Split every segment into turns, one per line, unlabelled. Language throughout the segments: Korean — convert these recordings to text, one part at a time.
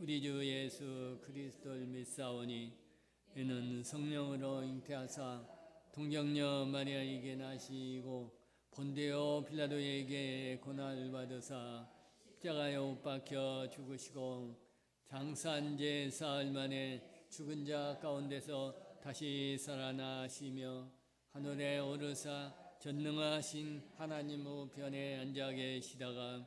우리 주 예수 그리스도를 믿사오니 이는 성령으로 잉태하사 동정녀 마리아에게 나시고 본디오 빌라도에게 고난을 받으사 십자가에 못 박혀 죽으시고 장사한 지 사흘 만에 죽은 자 가운데서 다시 살아나시며 하늘에 오르사 전능하신 하나님 우편에 앉아 계시다가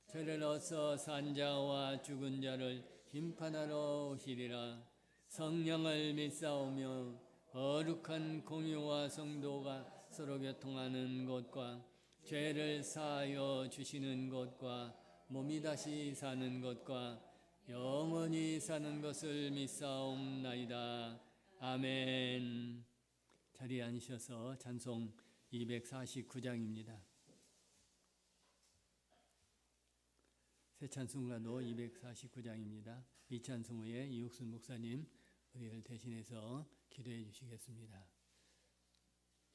저리로서 산 자와 죽은 자를 심판하러 오시리라. 성령을 믿사오며 거룩한 공유와 성도가 서로 교통하는 것과 죄를 사하여 주시는 것과 몸이 다시 사는 것과 영원히 사는 것을 믿사옵나이다. 아멘. 자리에 앉으셔서 찬송 249장입니다. 새 찬송가도 249장입니다. 이 찬송 후에 이육순 목사님 우리를 대신해서 기도해 주시겠습니다.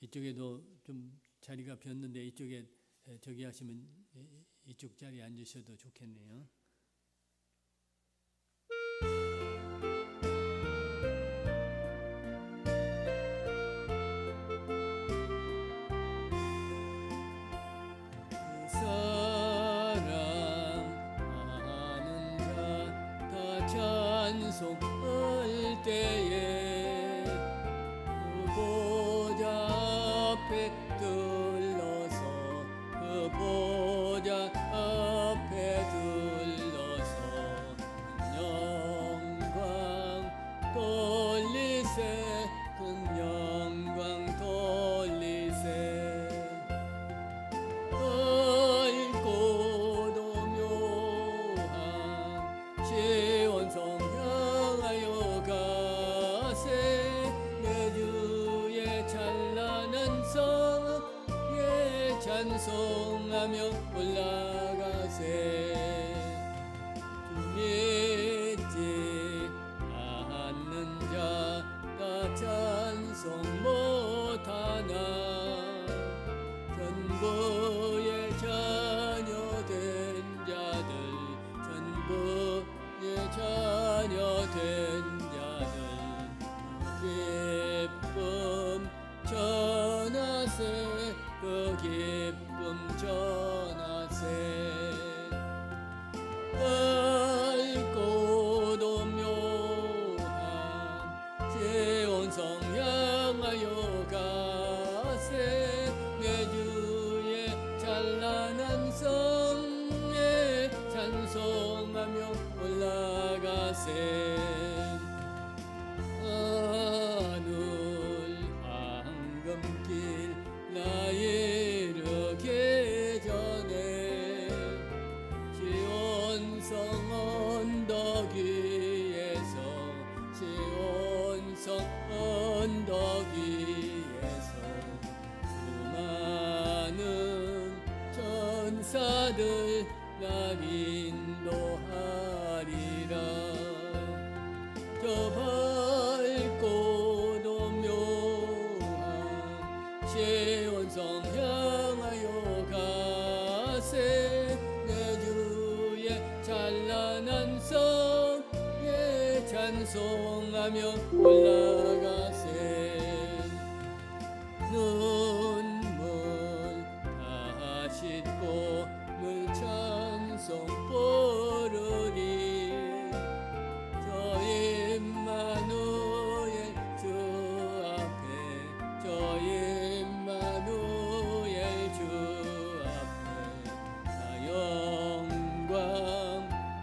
이쪽에도 좀 자리가 비었는데 이쪽에 저기 하시면 이쪽 자리에 앉으셔도 좋겠네요. 찬송할 때에 그 보좌 앞에 들러서 그 보좌 앞에 들러서 영광 돌리세 큰 영광 돌리세 밝고도 묘한 시온성 찬송하며 올라가세. 주 믿지 않는 자 다 찬송 못하나 전부의 자녀 된 자들 전부의 자녀 된 자들 기쁨 전하세. 그 기쁨 전하세. 밝고도 묘한 시온성 향하여 가세. 내 주의 찬란한 성에 찬송하며 올라가세. 하늘 황금길 나 이르게 전에 시온성 언덕 위에서 시온성 언덕 위에서 수많은 천사들 날 인도하리라. 저 밝고도 묘한 시온성 향하여 가세. 내 주의 찬란한 성에 찬송하며 올라가세. 눈물 다 씻고 늘 찬송 부르리. 저 임마누엘 주 앞에 저 임마누엘 주 앞에 나 영광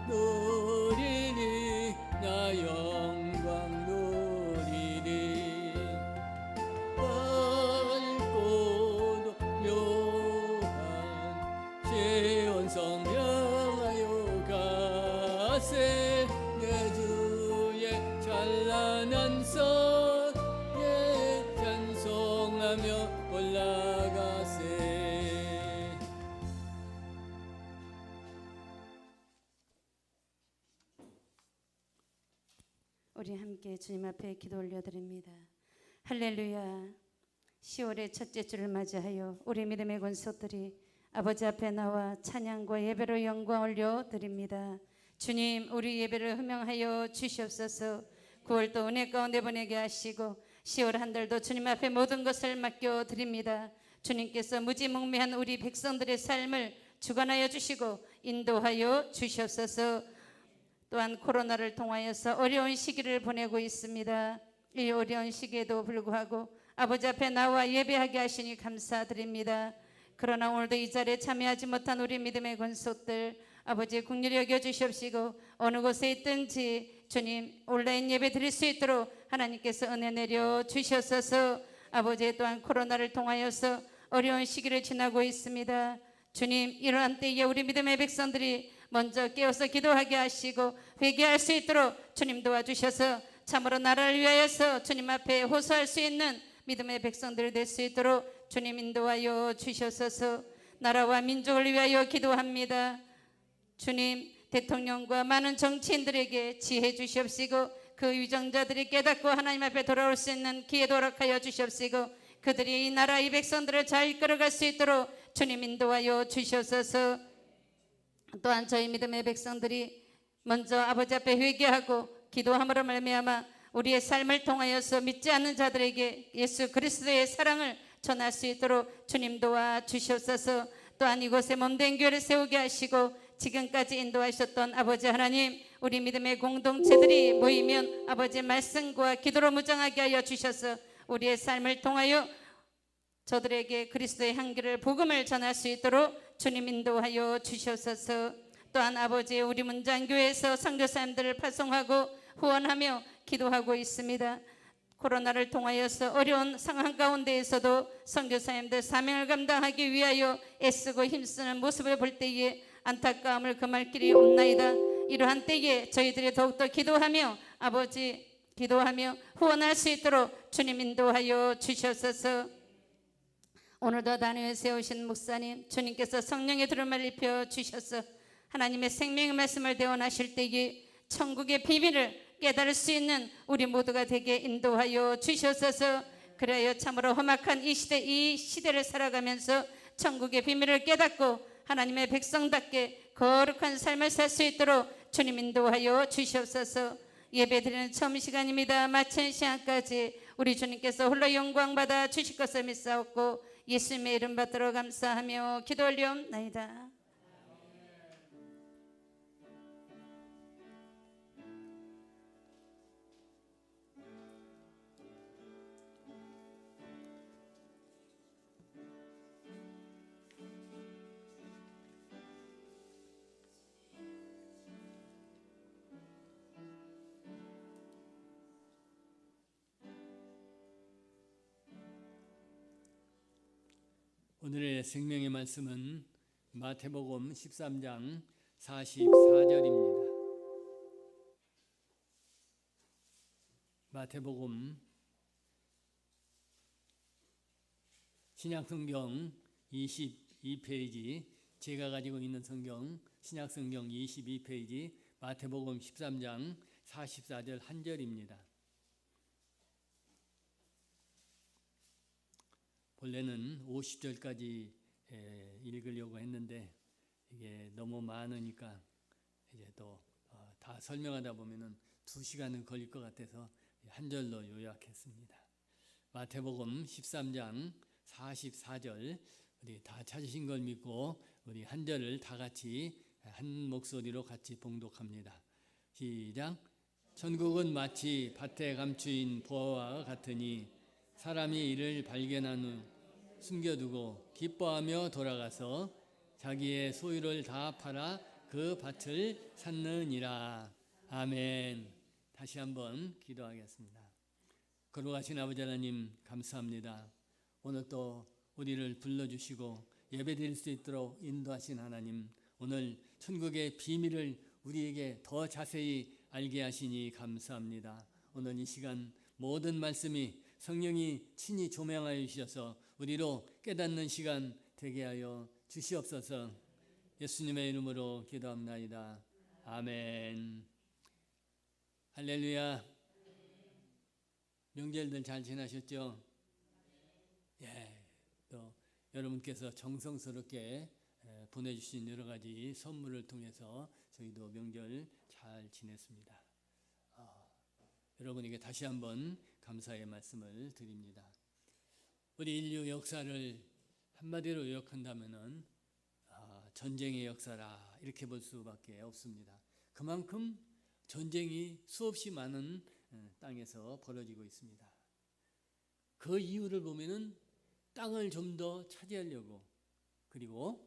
누리리. 나 영광 누리리. 밝고도 묘한 시온성 향하여 가세. 내 주의 찬란한 성에 찬송하며 올라가세.
우리 함께 주님 앞에 기도 올려드립니다. 할렐루야. 10월의 첫째 주를 맞이하여 우리 믿음의 권속들이 아버지 앞에 나와 찬양과 예배로 영광 올려드립니다. 주님, 우리 예배를 허명하여 주시옵소서. 9월도 은혜 가운데 보내게 하시고 10월 한 달도 주님 앞에 모든 것을 맡겨드립니다. 주님께서 무지몽매한 우리 백성들의 삶을 주관하여 주시고 인도하여 주시옵소서. 또한 코로나를 통하여서 어려운 시기를 보내고 있습니다. 이 어려운 시기에도 불구하고 아버지 앞에 나와 예배하게 하시니 감사드립니다. 그러나 오늘도 이 자리에 참여하지 못한 우리 믿음의 권속들 아버지 긍휼히 여겨 주시옵시고 어느 곳에 있든지 주님 온라인 예배 드릴 수 있도록 하나님께서 은혜 내려 주시옵소서. 아버지 또한 코로나를 통하여서 어려운 시기를 지나고 있습니다. 주님 이러한 때에 우리 믿음의 백성들이 먼저 깨어서 기도하게 하시고 회개할 수 있도록 주님 도와주셔서 참으로 나라를 위하여서 주님 앞에 호소할 수 있는 믿음의 백성들 될 수 있도록 주님 인도하여 주시옵소서. 나라와 민족을 위하여 기도합니다. 주님 대통령과 많은 정치인들에게 지혜 주시옵시고 그 위정자들이 깨닫고 하나님 앞에 돌아올 수 있는 기회도 허락하여 주시옵시고 그들이 이 나라 이 백성들을 잘 이끌어갈 수 있도록 주님 인도하여 주시옵소서. 또한 저희 믿음의 백성들이 먼저 아버지 앞에 회개하고 기도함으로 말미암아 우리의 삶을 통하여서 믿지 않는 자들에게 예수 그리스도의 사랑을 전할 수 있도록 주님 도와 주시옵소서. 또한 이곳에 몸된 교회를 세우게 하시고 지금까지 인도하셨던 아버지 하나님 우리 믿음의 공동체들이 모이면 아버지의 말씀과 기도로 무장하게 하여 주셔서 우리의 삶을 통하여 저들에게 그리스도의 향기를 복음을 전할 수 있도록 주님 인도하여 주시옵소서. 또한 아버지 우리 문장교회에서 선교사님들을 파송하고 후원하며 기도하고 있습니다. 코로나를 통하여서 어려운 상황 가운데에서도 선교사님들 사명을 감당하기 위하여 애쓰고 힘쓰는 모습을 볼 때에 안타까움을 금할 길이 없나이다. 이러한 때에 저희들이 더욱더 기도하며 아버지 기도하며 후원할 수 있도록 주님 인도하여 주시옵소서. 오늘도 단위에 세우신 목사님 주님께서 성령의 두루마를 입혀 주셔서 하나님의 생명의 말씀을 대원하실 때에 천국의 비밀을 깨달을 수 있는 우리 모두가 되게 인도하여 주시옵소서. 그래야 참으로 험악한 이 시대를 살아가면서 천국의 비밀을 깨닫고 하나님의 백성답게 거룩한 삶을 살 수 있도록 주님 인도하여 주시옵소서. 예배드리는 처음 시간입니다. 마친 시간까지 우리 주님께서 홀로 영광 받아 주실 것을 믿사옵고 예수님의 이름 받들어 감사하며 기도 올리옵나이다.
오늘의 생명의 말씀은 마태복음 13장 44절입니다. 마태복음 신약성경 22페이지 제가 가지고 있는 성경 신약성경 22페이지 마태복음 13장 44절 한 절입니다. 원래는 50절까지 읽으려고 했는데 이게 너무 많으니까 이제 또 다 설명하다 보면은 2시간은 걸릴 것 같아서 한 절로 요약했습니다. 마태복음 13장 44절 우리 다 찾으신 걸 믿고 우리 한 절을 다 같이 한 목소리로 같이 봉독합니다. 시작. 천국은 마치 밭에 감추인 보화와 같으니 사람이 이를 발견한 후 숨겨두고 기뻐하며 돌아가서 자기의 소유를 다 팔아 그 밭을 샀느니라. 아멘. 다시 한번 기도하겠습니다. 거룩하신 아버지 하나님 감사합니다. 오늘 또 우리를 불러주시고 예배드릴 수 있도록 인도하신 하나님, 오늘 천국의 비밀을 우리에게 더 자세히 알게 하시니 감사합니다. 오늘 이 시간 모든 말씀이 성령이 친히 조명하여 주셔서 우리로 깨닫는 시간 되게 하여 주시옵소서. 예수님의 이름으로 기도합나이다. 아멘. 할렐루야. 명절들 잘 지나셨죠? 예. 또 여러분께서 정성스럽게 보내주신 여러 가지 선물을 통해서 저희도 명절 잘 지냈습니다. 여러분에게 다시 한번 감사의 말씀을 드립니다. 우리 인류 역사를 한마디로 요약한다면은 전쟁의 역사라 이렇게 볼 수밖에 없습니다. 그만큼 전쟁이 수없이 많은 땅에서 벌어지고 있습니다. 그 이유를 보면은 땅을 좀 더 차지하려고, 그리고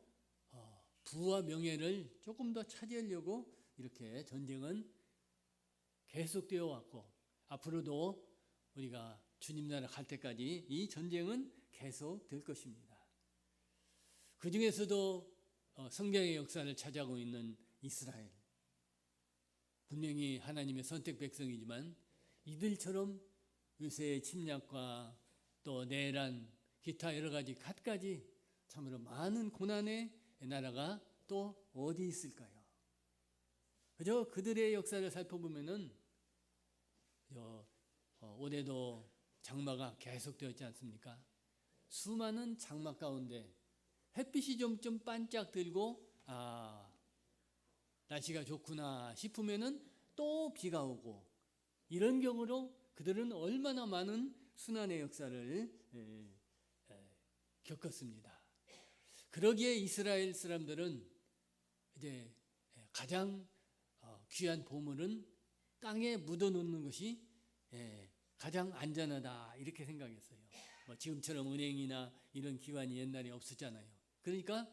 부와 명예를 조금 더 차지하려고 이렇게 전쟁은 계속되어 왔고, 앞으로도 우리가 주님 나라 갈 때까지 이 전쟁은 계속 될 것입니다. 그 중에서도 성경의 역사를 찾아가고 있는 이스라엘, 분명히 하나님의 선택 백성이지만 이들처럼 유세의 침략과 또 내란, 기타 여러 가지 갖가지 참으로 많은 고난의 나라가 또 어디 있을까요? 그저 그들의 역사를 살펴보면은 올해도 장마가 계속되었지 않습니까? 수많은 장마 가운데 햇빛이 좀 반짝 들고 날씨가 좋구나 싶으면은 또 비가 오고, 이런 경우로 그들은 얼마나 많은 순환의 역사를 겪었습니다. 그러기에 이스라엘 사람들은 이제 가장 귀한 보물은 땅에 묻어놓는 것이 가장 안전하다 이렇게 생각했어요. 지금처럼 은행이나 이런 기관이 옛날에 없었잖아요. 그러니까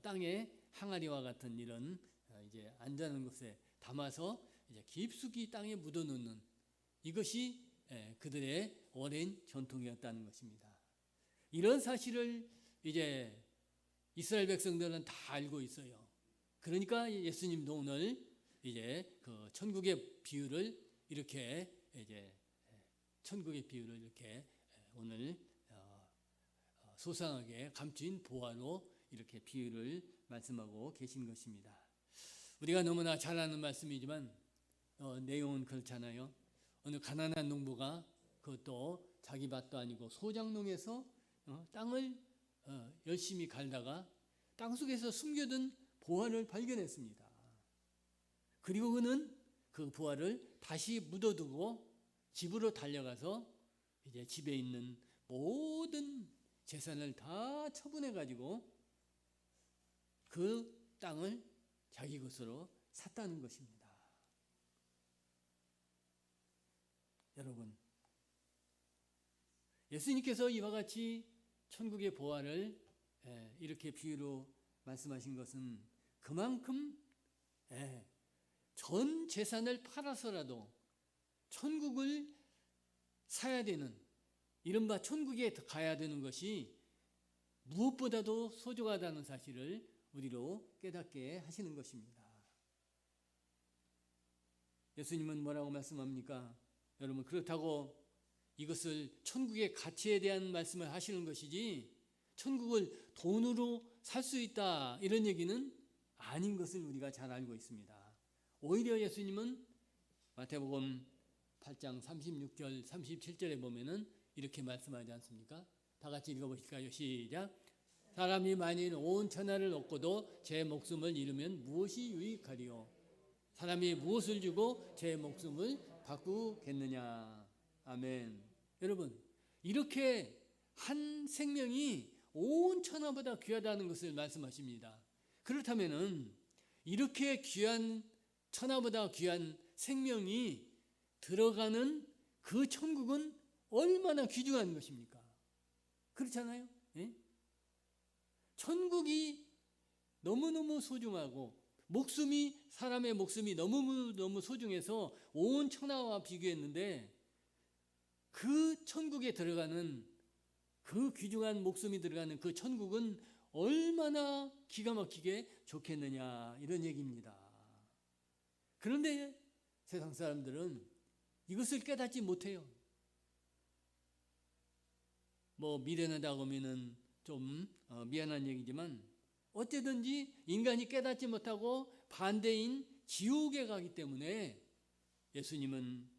땅에 항아리와 같은 이런 이제 안전한 곳에 담아서 이제 깊숙이 땅에 묻어놓는 이것이 그들의 오랜 전통이었다는 것입니다. 이런 사실을 이제 이스라엘 백성들은 다 알고 있어요. 그러니까 예수님도 오늘 이제 그 천국의 비유를 이렇게 오늘 소상하게 감추인 보화로 이렇게 비유를 말씀하고 계신 것입니다. 우리가 너무나 잘 아는 말씀이지만 내용은 그렇잖아요. 어느 가난한 농부가 그것도 자기 밭도 아니고 소작농에서 땅을 열심히 갈다가 땅속에서 숨겨둔 보화를 발견했습니다. 그리고 그는 그 보화를 다시 묻어두고 집으로 달려가서 이제 집에 있는 모든 재산을 다 처분해 가지고 그 땅을 자기 것으로 샀다는 것입니다. 여러분, 예수님께서 이와 같이 천국의 보화를 이렇게 비유로 말씀하신 것은 그만큼 전 재산을 팔아서라도 천국을 사야 되는, 이른바 천국에 가야 되는 것이 무엇보다도 소중하다는 사실을 우리로 깨닫게 하시는 것입니다. 예수님은 뭐라고 말씀합니까? 여러분, 그렇다고 이것을 천국의 가치에 대한 말씀을 하시는 것이지 천국을 돈으로 살 수 있다 이런 얘기는 아닌 것을 우리가 잘 알고 있습니다. 오히려 예수님은 마태복음 8장 36절 37절에 보면은 이렇게 말씀하지 않습니까? 다 같이 읽어보실까요? 시작. 사람이 만일 온 천하를 얻고도 제 목숨을 잃으면 무엇이 유익하리요? 사람이 무엇을 주고 제 목숨을 바꾸겠느냐? 아멘. 여러분, 이렇게 한 생명이 온 천하보다 귀하다는 것을 말씀하십니다. 그렇다면은 이렇게 귀한, 천하보다 귀한 생명이 들어가는 그 천국은 얼마나 귀중한 것입니까? 그렇잖아요? 예? 천국이 너무너무 소중하고 사람의 목숨이 너무너무 소중해서 온 천하와 비교했는데 그 천국에 들어가는 그 귀중한 목숨이 들어가는 그 천국은 얼마나 기가 막히게 좋겠느냐 이런 얘기입니다. 그런데 세상 사람들은 이것을 깨닫지 못해요. 미련하다고 하면은 좀 미안한 얘기지만 어쨌든지 인간이 깨닫지 못하고 반대인 지옥에 가기 때문에 예수님은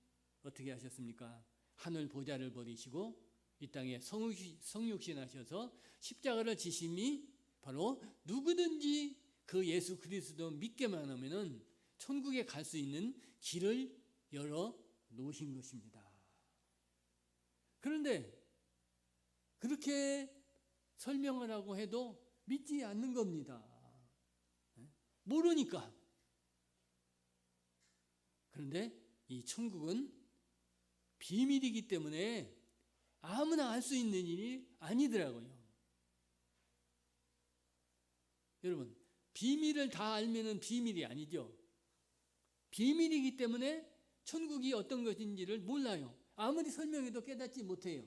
어떻게 하셨습니까? 하늘 보좌를 버리시고 이 땅에 성육신 하셔서 십자가를 지심이 바로 누구든지 그 예수 그리스도 믿게만 하면은 천국에 갈 수 있는 길을 열어 놓으신 것입니다. 그런데 그렇게 설명을 하고 해도 믿지 않는 겁니다. 모르니까. 그런데 이 천국은 비밀이기 때문에 아무나 알 수 있는 일이 아니더라고요. 여러분, 비밀을 다 알면은 비밀이 아니죠. 비밀이기 때문에 천국이 어떤 것인지를 몰라요. 아무리 설명해도 깨닫지 못해요.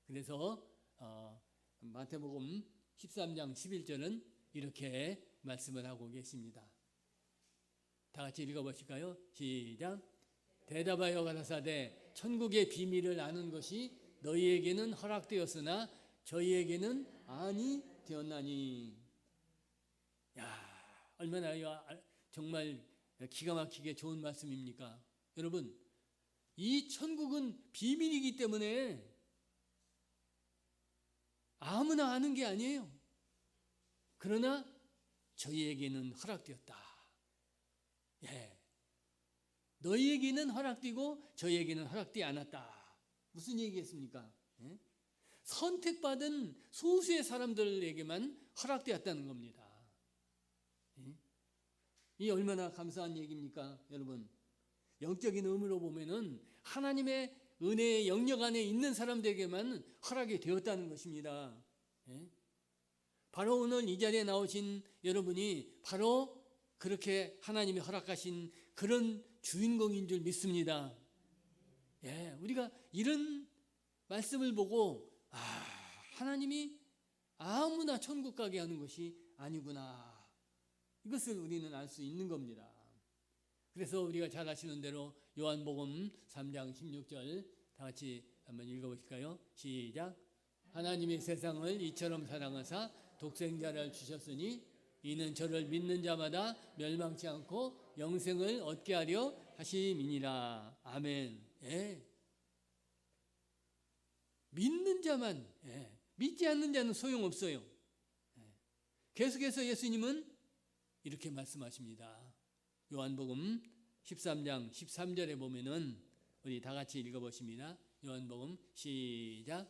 그래서 마태복음 13장 11절은 이렇게 말씀을 하고 계십니다. 다 같이 읽어보실까요? 시작. 대답하여 가라사대 천국의 비밀을 아는 것이 너희에게는 허락되었으나 저희에게는 아니 되었나니. 야, 얼마나 정말 기가 막히게 좋은 말씀입니까? 여러분, 이 천국은 비밀이기 때문에 아무나 아는 게 아니에요. 그러나 저희에게는 허락되었다. 예. 너희에게는 허락되고 저희에게는 허락되지 않았다. 무슨 얘기겠습니까? 예? 선택받은 소수의 사람들에게만 허락되었다는 겁니다. 예? 이 얼마나 감사한 얘기입니까, 여러분? 영적인 의미로 보면은 하나님의 은혜의 영역 안에 있는 사람들에게만 허락이 되었다는 것입니다. 예? 바로 오늘 이 자리에 나오신 여러분이 바로 그렇게 하나님이 허락하신 그런 주인공인 줄 믿습니다. 예, 우리가 이런 말씀을 보고 하나님이 아무나 천국 가게 하는 것이 아니구나. 이것을 우리는 알 수 있는 겁니다. 그래서 우리가 잘 아시는 대로 요한복음 3장 16절 다 같이 한번 읽어보실까요? 시작. 하나님이 세상을 이처럼 사랑하사 독생자를 주셨으니 이는 저를 믿는 자마다 멸망치 않고 영생을 얻게 하려 하심이니라. 아멘. 예. 믿는 자만, 믿지 않는 자는 소용없어요. 계속해서 예수님은 이렇게 말씀하십니다. 요한복음 13장 13절에 보면은 우리 다 같이 읽어보십니다. 요한복음 시작.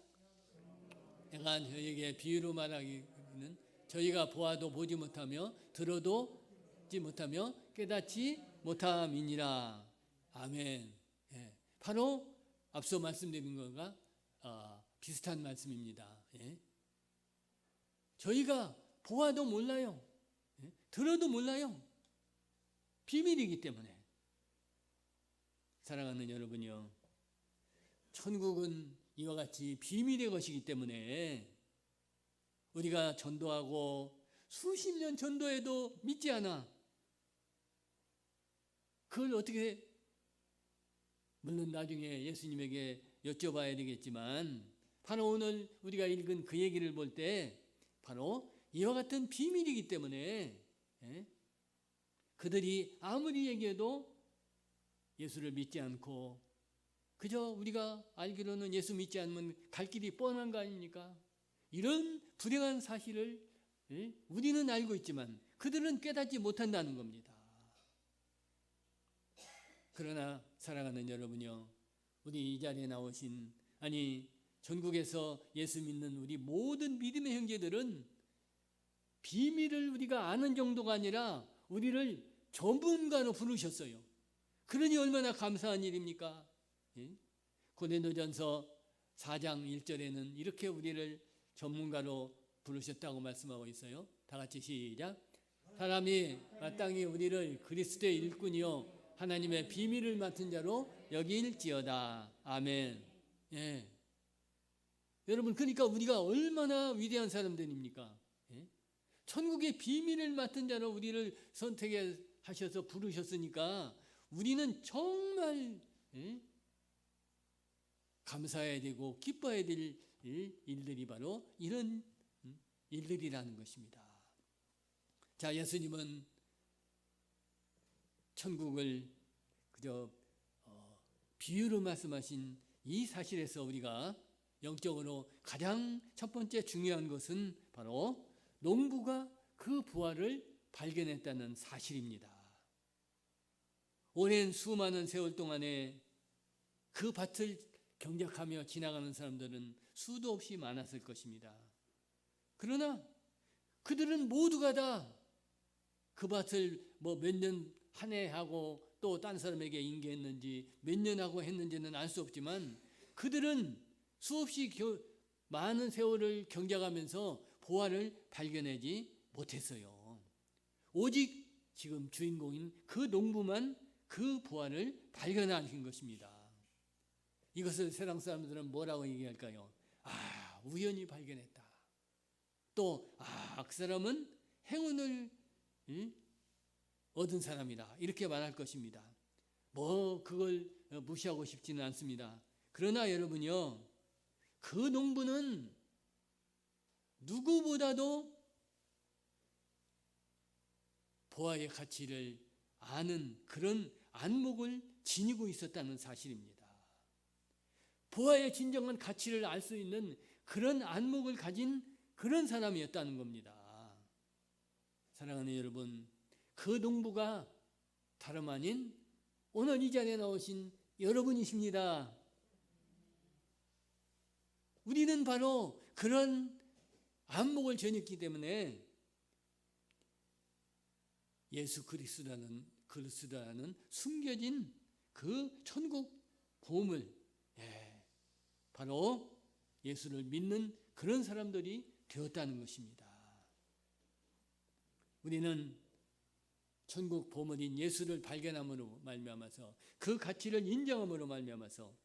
내가 저에게 비유로 말하기는 저희가 보아도 보지 못하며 들어도 듣지 못하며 깨닫지 못함이니라. 아멘. 예. 바로 앞서 말씀드린 것과 비슷한 말씀입니다. 예. 저희가 보아도 몰라요. 예. 들어도 몰라요. 비밀이기 때문에. 사랑하는 여러분이요, 천국은 이와 같이 비밀의 것이기 때문에 우리가 전도하고 수십 년 전도해도 믿지 않아. 그걸 어떻게, 물론 나중에 예수님에게 여쭤봐야 되겠지만 바로 오늘 우리가 읽은 그 얘기를 볼 때 바로 이와 같은 비밀이기 때문에 그들이 아무리 얘기해도 예수를 믿지 않고 그저 우리가 알기로는 예수 믿지 않으면 갈 길이 뻔한 거 아닙니까? 이런 불행한 사실을 우리는 알고 있지만 그들은 깨닫지 못한다는 겁니다. 그러나 사랑하는 여러분요, 우리 이 자리에 나오신, 아니 전국에서 예수 믿는 우리 모든 믿음의 형제들은 비밀을 우리가 아는 정도가 아니라 우리를 전문가로 부르셨어요. 그러니 얼마나 감사한 일입니까? 고린도전서 4장 1절에는 이렇게 우리를 전문가로 부르셨다고 말씀하고 있어요. 다 같이 시작. 사람이 마땅히 우리를 그리스도의 일꾼이요 하나님의 비밀을 맡은 자로 여길지어다. 아멘. 예. 여러분, 그러니까 우리가 얼마나 위대한 사람들입니까? 예? 천국의 비밀을 맡은 자로 우리를 선택하셔서 부르셨으니까 우리는 정말 감사해야 되고 기뻐해야 될 일들이 바로 이런 일들이라는 것입니다. 자, 예수님은 천국을 그저 비유로 말씀하신 이 사실에서 우리가 영적으로 가장 첫 번째 중요한 것은 바로 농부가 그 부활을 발견했다는 사실입니다. 오랜 수많은 세월 동안에 그 밭을 경작하며 지나가는 사람들은 수도 없이 많았을 것입니다. 그러나 그들은 모두가 다 그 밭을 뭐 몇 년 한 해 하고 또 딴 사람에게 인계했는지 몇 년 하고 했는지는 알 수 없지만 그들은 수없이 많은 세월을 경작하면서 보화를 발견하지 못했어요. 오직 지금 주인공인 그 농부만 그 보화를 발견하신 것입니다. 이것을 세상 사람들은 뭐라고 얘기할까요? 아, 우연히 발견했다. 또 그 사람은 행운을 얻은 사람이다. 이렇게 말할 것입니다. 뭐 그걸 무시하고 싶지는 않습니다. 그러나 여러분요, 그 농부는 누구보다도 보화의 가치를 아는 그런 안목을 지니고 있었다는 사실입니다. 보화의 진정한 가치를 알 수 있는 그런 안목을 가진 그런 사람이었다는 겁니다. 사랑하는 여러분, 그 농부가 다름 아닌 오늘 이 자리에 나오신 여러분이십니다. 우리는 바로 그런 안목을 전했기 때문에 예수 그리스도라는 숨겨진 그 천국 보험을 바로 예수를 믿는 그런 사람들이 되었다는 것입니다. 우리는 천국 보물인 예수를 발견함으로 말미암아서 그 가치를 인정함으로 말미암아서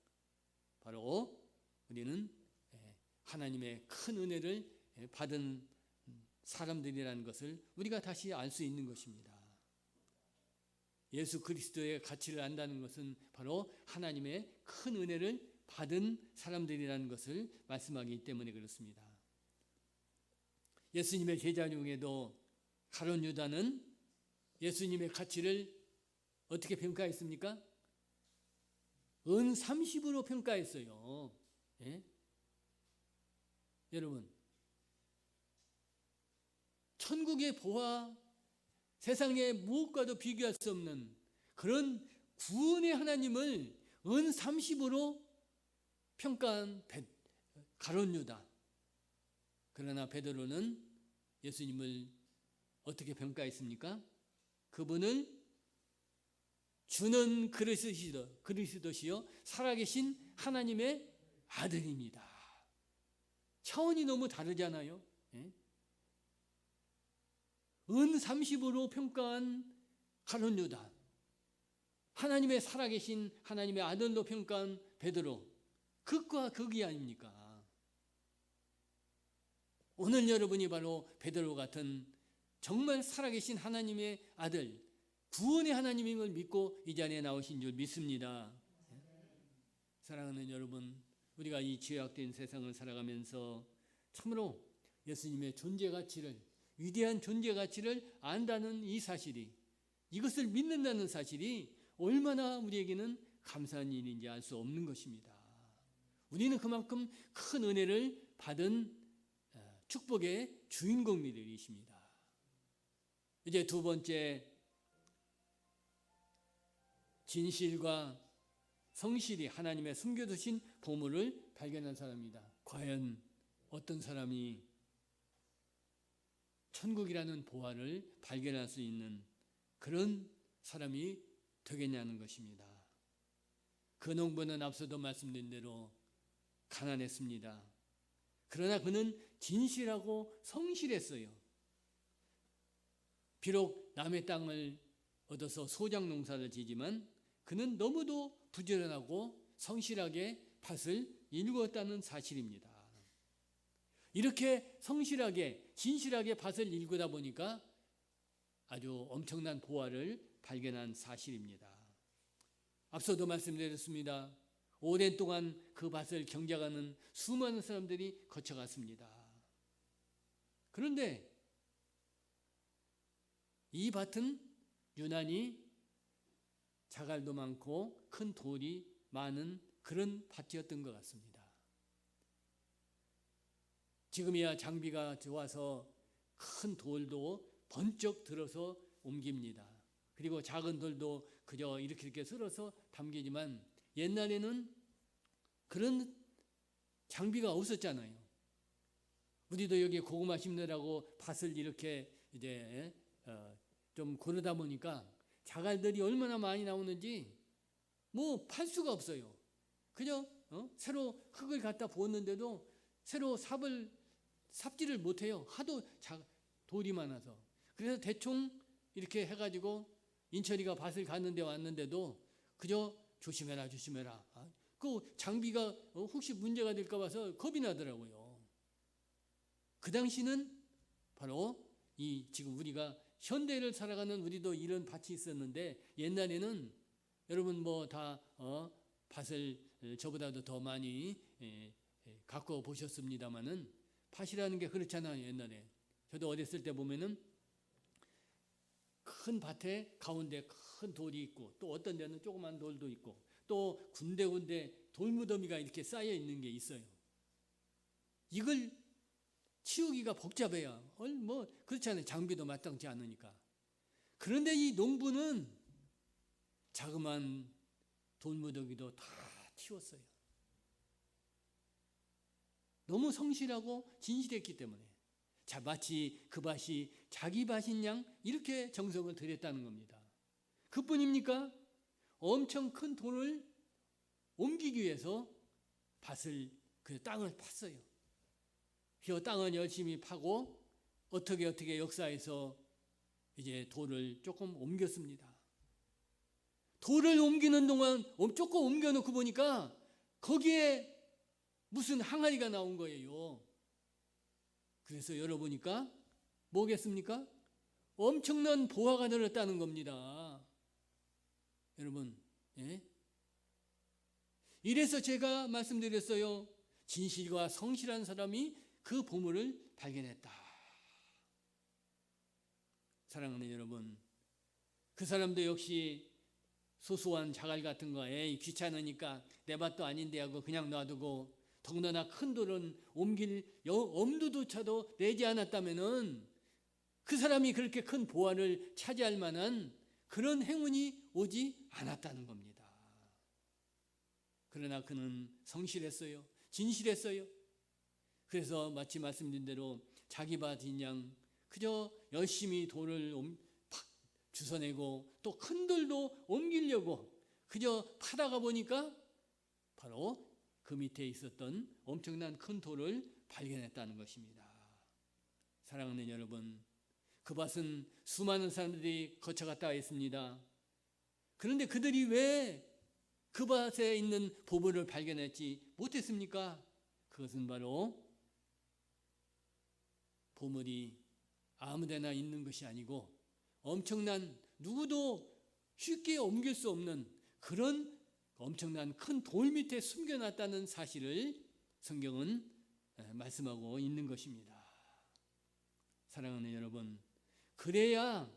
바로 우리는 하나님의 큰 은혜를 받은 사람들이라는 것을 우리가 다시 알 수 있는 것입니다. 예수 그리스도의 가치를 안다는 것은 바로 하나님의 큰 은혜를 받은 사람들이라는 것을 말씀하기 때문에 그렇습니다. 예수님의 제자 중에도 가룟 유다는 예수님의 가치를 어떻게 평가했습니까? 은 30으로 평가했어요. 예? 여러분, 천국의 보화, 세상의 무엇과도 비교할 수 없는 그런 구원의 하나님을 은 30으로 평가한 가룟 유다. 그러나 베드로는 예수님을 어떻게 평가했습니까? 그분을 주는 그리스도시요 살아계신 하나님의 아들입니다. 차원이 너무 다르잖아요. 예? 은 30으로 평가한 가룟 유다, 하나님의 살아계신 하나님의 아들로 평가한 베드로, 극과 극이 아닙니까? 오늘 여러분이 바로 베드로 같은 정말 살아계신 하나님의 아들, 구원의 하나님임을 믿고 이 자리에 나오신 줄 믿습니다. 사랑하는 여러분, 우리가 이 죄악된 세상을 살아가면서 참으로 예수님의 존재 가치를, 위대한 존재 가치를 안다는 이 사실이, 이것을 믿는다는 사실이 얼마나 우리에게는 감사한 일인지 알 수 없는 것입니다. 우리는 그만큼 큰 은혜를 받은 축복의 주인공들이십니다. 이제 두 번째, 진실과 성실이 하나님의 숨겨두신 보물을 발견한 사람입니다. 과연 어떤 사람이 천국이라는 보화를 발견할 수 있는 그런 사람이 되겠냐는 것입니다. 그 농부는 앞서도 말씀드린 대로 가난했습니다. 그러나 그는 진실하고 성실했어요. 비록 남의 땅을 얻어서 소작 농사를 지지만 그는 너무도 부지런하고 성실하게 밭을 일구었다는 사실입니다. 이렇게 성실하게 진실하게 밭을 일구다 보니까 아주 엄청난 보화를 발견한 사실입니다. 앞서도 말씀드렸습니다. 오랜 동안 그 밭을 경작하는 수많은 사람들이 거쳐갔습니다. 그런데 이 밭은 유난히 자갈도 많고 큰 돌이 많은 그런 밭이었던 것 같습니다. 지금이야 장비가 좋아서 큰 돌도 번쩍 들어서 옮깁니다. 그리고 작은 돌도 그저 이렇게 썰어서 담기지만 옛날에는 그런 장비가 없었잖아요. 우리도 여기 고구마 심느라고 밭을 이렇게 이제 좀 고르다 보니까 자갈들이 얼마나 많이 나오는지 뭐 팔 수가 없어요. 그저 새로 흙을 갖다 부었는데도 새로 삽질을 못해요. 하도 돌이 많아서. 그래서 대충 이렇게 해가지고 인철이가 밭을 갔는데 왔는데도 그저 조심해라 조심해라. 그 장비가 혹시 문제가 될까 봐서 겁이 나더라고요. 그 당시는 바로 이 지금 우리가 현대를 살아가는 우리도 이런 밭이 있었는데 옛날에는 여러분 뭐 다 밭을 저보다도 더 많이 갖고 보셨습니다마는 밭이라는 게 그렇잖아요. 옛날에 저도 어렸을 때 보면은 큰 밭에 가운데 큰 돌이 있고 또 어떤 데는 조그만 돌도 있고 또 군데군데 돌무더미가 이렇게 쌓여 있는 게 있어요. 이걸 치우기가 복잡해요. 뭐 그렇잖아요. 장비도 마땅치 않으니까. 그런데 이 농부는 자그마한 돌무더기도 다 치웠어요. 너무 성실하고 진실했기 때문에. 자, 마치 그 밭이 자기 밭인 양 이렇게 정성을 들였다는 겁니다. 그뿐입니까? 엄청 큰 돌을 옮기기 위해서 밭을 그 땅을 팠어요. 그 땅은 열심히 파고 어떻게 역사에서 이제 돌을 조금 옮겼습니다. 돌을 옮기는 동안 조금 옮겨놓고 보니까 거기에 무슨 항아리가 나온 거예요. 그래서 열어보니까 뭐겠습니까? 엄청난 보화가 들었다는 겁니다. 여러분, 예? 이래서 제가 말씀드렸어요. 진실과 성실한 사람이 그 보물을 발견했다. 사랑하는 여러분, 그 사람도 역시 소소한 자갈 같은 거 에이 귀찮으니까 내 밭도 아닌데 하고 그냥 놔두고 더군다나 큰 돌은 옮길 엄두조차도 내지 않았다면은 그 사람이 그렇게 큰 보화를 차지할 만한 그런 행운이 오지 않았다는 겁니다. 그러나 그는 성실했어요. 진실했어요. 그래서 마치 말씀드린 대로 자기 밭인 양 그저 열심히 돌을 주워내고 또 큰 돌도 옮기려고 그저 파다가 보니까 바로 그 밑에 있었던 엄청난 큰 돌을 발견했다는 것입니다. 사랑하는 여러분, 그 밭은 수많은 사람들이 거쳐갔다 했습니다. 그런데 그들이 왜 그 밭에 있는 보물을 발견했지 못했습니까? 그것은 바로 보물이 아무데나 있는 것이 아니고 엄청난 누구도 쉽게 옮길 수 없는 그런 엄청난 큰 돌 밑에 숨겨놨다는 사실을 성경은 말씀하고 있는 것입니다. 사랑하는 여러분, 그래야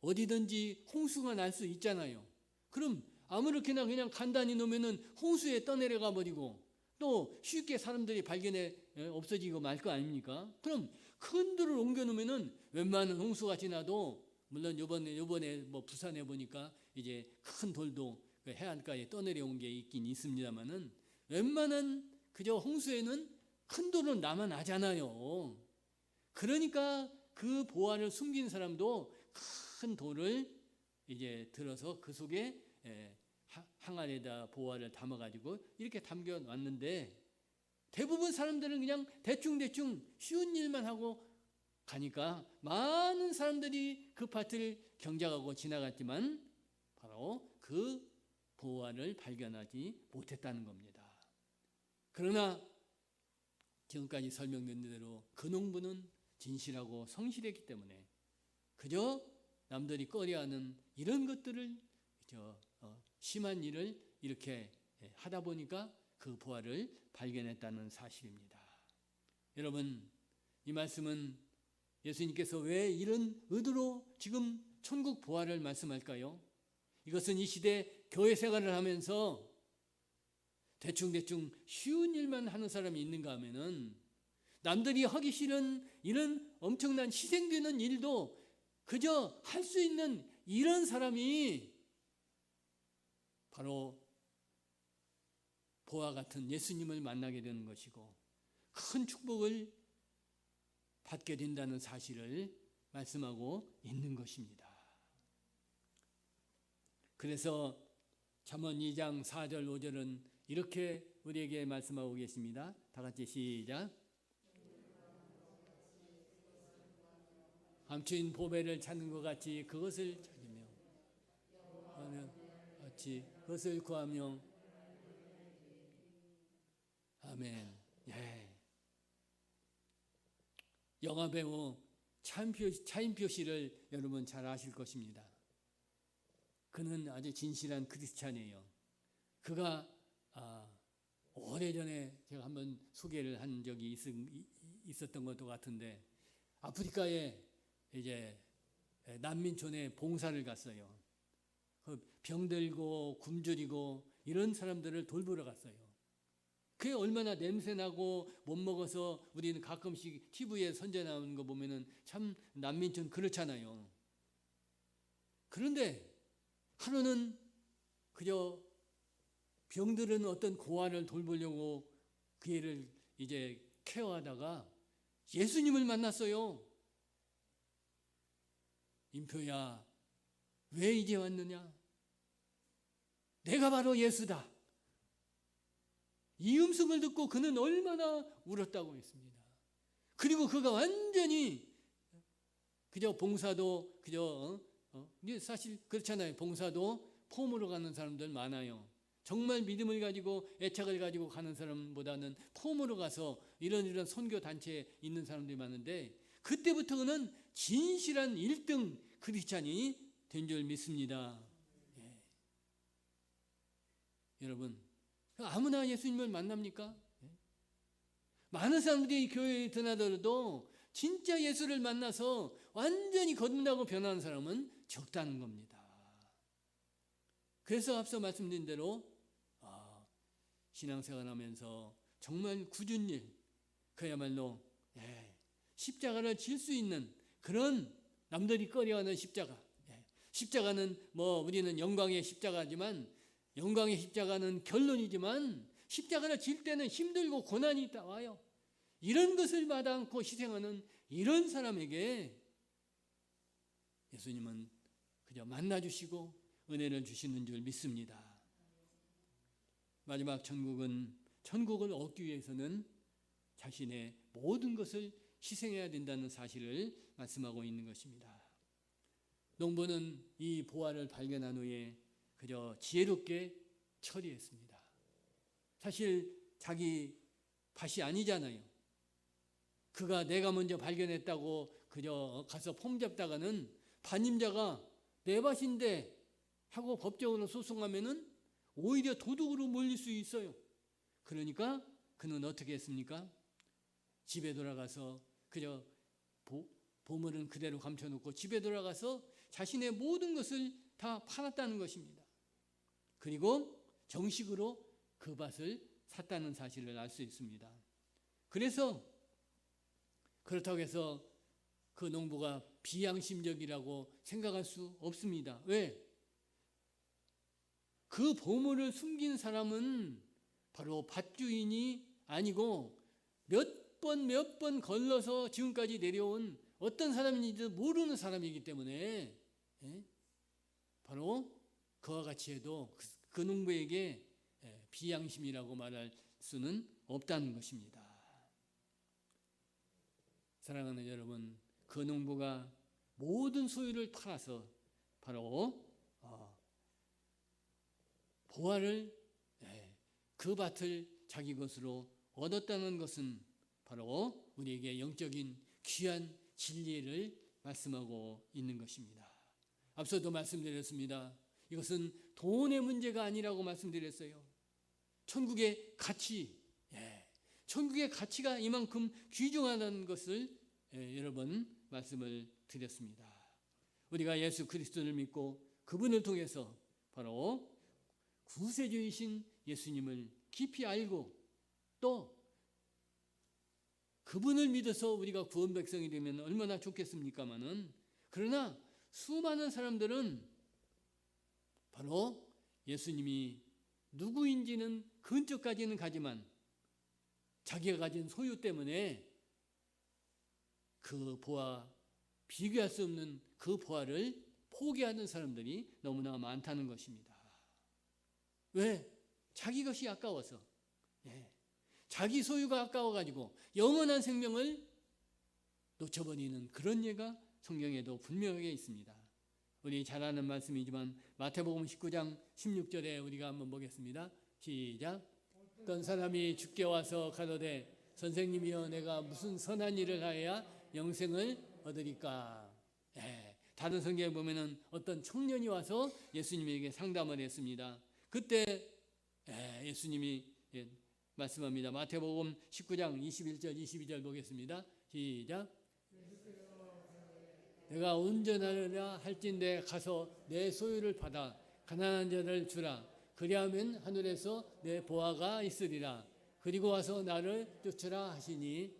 어디든지 홍수가 날 수 있잖아요. 그럼 아무렇게나 그냥 간단히 놓으면은 홍수에 떠내려가 버리고 또 쉽게 사람들이 발견해 없어지고 말 거 아닙니까? 그럼 큰 돌을 옮겨 놓으면은 웬만한 홍수가 지나도 물론 요번에 뭐 부산에 보니까 이제 큰 돌도 해안가에 떠내려온 게 있긴 있습니다만은 웬만한 그저 홍수에는 큰 돌은 남아나잖아요. 그러니까 그 보화를 숨긴 사람도 큰 돌을 이제 들어서 그 속에 항아리에다 보화를 담아가지고 이렇게 담겨놨는데 대부분 사람들은 그냥 대충 쉬운 일만 하고 가니까 많은 사람들이 그 밭을 경작하고 지나갔지만 바로 그 보화를 발견하지 못했다는 겁니다. 그러나 지금까지 설명드린 대로 그 농부는 진실하고 성실했기 때문에 그저 남들이 꺼려하는 이런 것들을 심한 일을 이렇게 하다 보니까 그 보화를 발견했다는 사실입니다. 여러분, 이 말씀은 예수님께서 왜 이런 의도로 지금 천국 보화를 말씀할까요? 이것은 이 시대 교회 생활을 하면서 대충 쉬운 일만 하는 사람이 있는가 하면은 남들이 하기 싫은 이런 엄청난 희생되는 일도 그저 할 수 있는 이런 사람이 바로 보아 같은 예수님을 만나게 되는 것이고 큰 축복을 받게 된다는 사실을 말씀하고 있는 것입니다. 그래서 잠언 2장 4절 5절은 이렇게 우리에게 말씀하고 계십니다. 다 같이 시작. 감추인 보배를 찾는 것 같이 그것을 찾으며 같이 그것을 구하며. 아멘. 예. 영화배우 차인표 씨를 여러분 잘 아실 것입니다. 그는 아주 진실한 크리스찬이에요. 그가 오래전에 제가 한번 소개를 한 적이 있었던 것도 같은데 아프리카에 이제 난민촌에 봉사를 갔어요. 병들고 굶주리고 이런 사람들을 돌보러 갔어요. 그게 얼마나 냄새나고 못 먹어서 우리는 가끔씩 TV에 선전 나오는 거 보면은 참 난민촌 그렇잖아요. 그런데 하루는 그저 병들은 어떤 고아를 돌보려고 그 애를 이제 케어하다가 예수님을 만났어요. 인표야, 왜 이제 왔느냐? 내가 바로 예수다. 이 음성을 듣고 그는 얼마나 울었다고 했습니다. 그리고 그가 완전히 그저 봉사도 그저 사실 그렇잖아요. 봉사도 폼으로 가는 사람들 많아요. 정말 믿음을 가지고 애착을 가지고 가는 사람보다는 폼으로 가서 이런 선교 단체에 있는 사람들이 많은데 그때부터 그는 진실한 1등 크리스찬이 된 줄 믿습니다. 예. 여러분 아무나 예수님을 만납니까? 예. 많은 사람들이 교회에 드나들어도 진짜 예수를 만나서 완전히 거듭나고 변하는 사람은 적다는 겁니다. 그래서 앞서 말씀드린 대로 신앙생활하면서 정말 굳은 일, 그야말로 십자가를 질 수 있는 그런 남들이 꺼려하는 십자가. 십자가는 우리는 영광의 십자가지만 영광의 십자가는 결론이지만 십자가를 질 때는 힘들고 고난이 와요. 이런 것을 마다 않고 희생하는 이런 사람에게 예수님은 그저 만나주시고 은혜를 주시는 줄 믿습니다. 마지막 천국을 얻기 위해서는 자신의 모든 것을 희생해야 된다는 사실을 말씀하고 있는 것입니다. 농부는 이 보화를 발견한 후에 그저 지혜롭게 처리했습니다. 사실 자기 밭이 아니잖아요. 그가 내가 먼저 발견했다고 그저 가서 폼 잡다가는 반임자가 내 밭인데 하고 법적으로 소송하면은 오히려 도둑으로 몰릴 수 있어요. 그러니까 그는 어떻게 했습니까? 집에 돌아가서 그저 보물은 그대로 감춰놓고 집에 돌아가서 자신의 모든 것을 다 팔았다는 것입니다. 그리고 정식으로 그 밭을 샀다는 사실을 알 수 있습니다. 그래서 그렇다고 해서 그 농부가 비양심적이라고 생각할 수 없습니다. 왜? 그 보물을 숨긴 사람은 바로 밭주인이 아니고 몇 번 걸러서 지금까지 내려온 어떤 사람인지도 모르는 사람이기 때문에 바로 그와 같이 해도 그 농부에게 비양심이라고 말할 수는 없다는 것입니다. 사랑하는 여러분, 그 농부가 모든 소유를 팔아서 바로 보화를 그 밭을 자기 것으로 얻었다는 것은 바로 우리에게 영적인 귀한 진리를 말씀하고 있는 것입니다. 앞서도 말씀드렸습니다. 이것은 돈의 문제가 아니라고 말씀드렸어요. 천국의 가치, 천국의 가치가 이만큼 귀중하다는 것을 여러 번 말씀을 드렸습니다. 우리가 예수 그리스도를 믿고 그분을 통해서 바로 구세주이신 예수님을 깊이 알고 또 그분을 믿어서 우리가 구원 백성이 되면 얼마나 좋겠습니까마는 그러나 수많은 사람들은 바로 예수님이 누구인지는 근처까지는 가지만 자기가 가진 소유 때문에 그 보아, 비교할 수 없는 그 보아를 포기하는 사람들이 너무나 많다는 것입니다. 왜? 자기 것이 아까워서. 자기 소유가 아까워가지고 영원한 생명을 놓쳐버리는 그런 예가 성경에도 분명하게 있습니다. 우리 잘 아는 말씀이지만 마태복음 19장 16절에 우리가 한번 보겠습니다. 시작. 어떤 사람이 주께 와서 가로되 선생님이여 내가 무슨 선한 일을 하여야 영생을 얻으리까. 다른 성경에 보면은 어떤 청년이 와서 예수님에게 상담을 했습니다. 그때 예수님이 말씀합니다. 마태복음 19장 21절 22절 보겠습니다. 시작. 내가 운전하느라 할진대 가서 내 소유를 받아 가난한 자를 주라. 그리하면 하늘에서 내 보화가 있으리라. 그리고 와서 나를 쫓으라 하시니